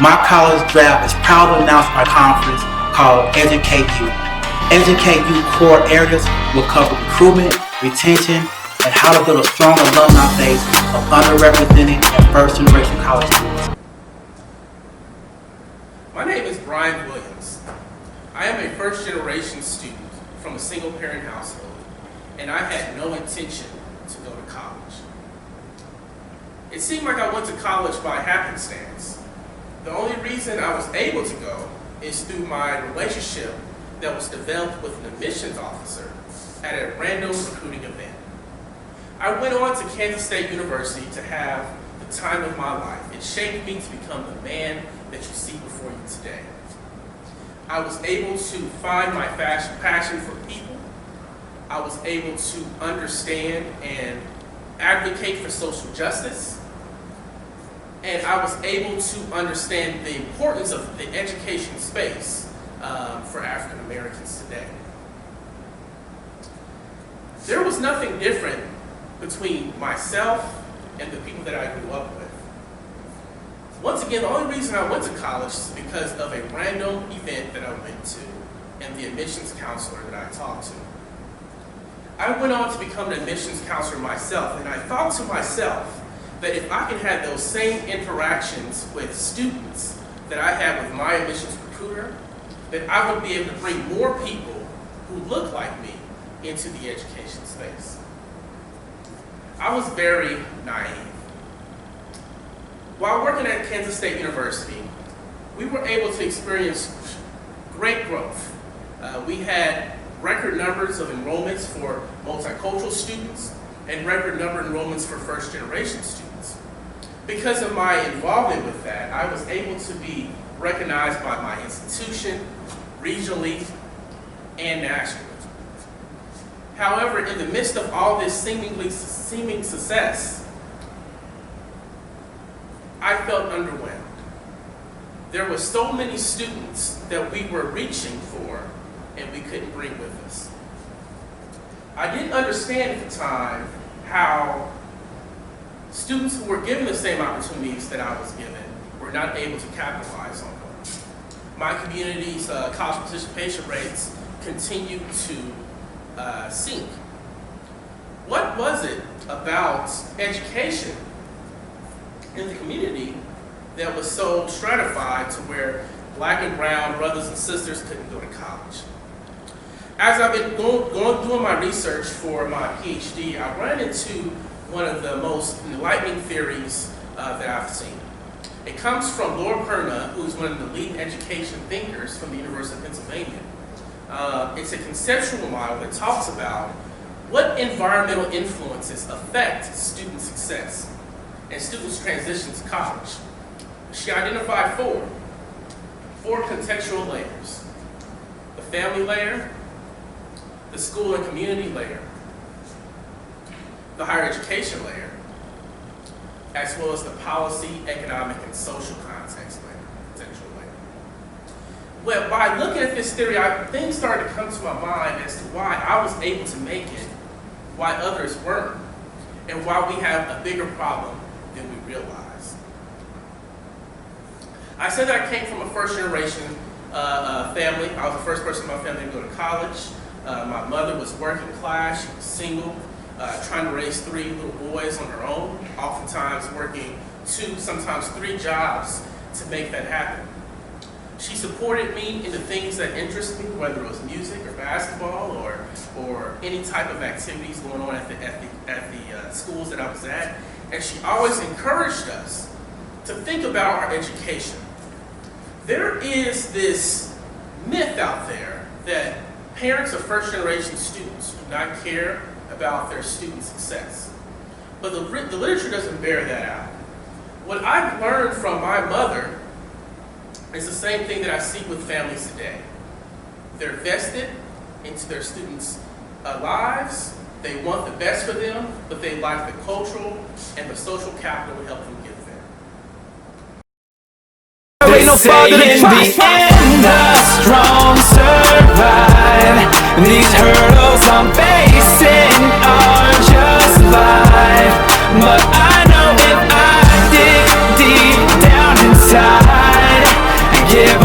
My college draft is proud to announce my conference called Educate You. Educate You core areas will cover recruitment, retention, and how to build a strong alumni base of underrepresented and first-generation college students. My name is Bryon Williams. I am a first-generation student from a single-parent household, and I had no intention to go to college. It seemed like I went to college by happenstance. The only reason I was able to go is through my relationship that was developed with an admissions officer at a random recruiting event. I went on to Kansas State University to have the time of my life. It shaped me to become the man that you see before you today. I was able to find my passion for people. I was able to understand and advocate for social justice. And I was able to understand the importance of the education space for African Americans today. There was nothing different between myself and the people that I grew up with. Once again, the only reason I went to college is because of a random event that I went to and the admissions counselor that I talked to. I went on to become an admissions counselor myself, and I thought to myself that if I could have those same interactions with students that I had with my admissions recruiter, that I would be able to bring more people who look like me into the education space. I was very naive. While working at Kansas State University, we were able to experience great growth. We had record numbers of enrollments for multicultural students and record number of enrollments for first-generation students. Because of my involvement with that, I was able to be recognized by my institution, regionally, and nationally. However, in the midst of all this seeming success, I felt underwhelmed. There were so many students that we were reaching for and we couldn't bring with us. I didn't understand at the time how students who were given the same opportunities that I was given were not able to capitalize on them. My community's college participation rates continued to sink. What was it about education in the community that was so stratified to where black and brown brothers and sisters couldn't go to college? As I've been doing my research for my PhD, I ran into one of the most enlightening theories that I've seen. It comes from Lord Perna, who's one of the leading education thinkers from the University of Pennsylvania. It's a conceptual model that talks about what environmental influences affect student success and students' transition to college. She identified four contextual layers: the family layer, the school and community layer, the higher education layer, as well as the policy, economic, and social context layer, contextual layer. Well, by looking at this theory, things started to come to my mind as to why I was able to make it, why others weren't, and why we have a bigger problem than we realize. I said that I came from a first-generation family. I was the first person in my family to go to college. My mother was working class, she was single, trying to raise 3 little boys on her own, oftentimes working 2, sometimes 3 jobs to make that happen. She supported me in the things that interest me, whether it was music or basketball or any type of activities going on at the schools that I was at. And she always encouraged us to think about our education. There is this myth out there that parents of first-generation students do not care about their student success. But the literature doesn't bear that out. What I've learned from my mother is the same thing that I see with families today. They're vested into their students' lives. They want the best for them, but they lack the cultural and the social capital to help them get there. They say in the end the strong survive. These hurdles I'm facing are just life. But I know if I dig deep down inside, give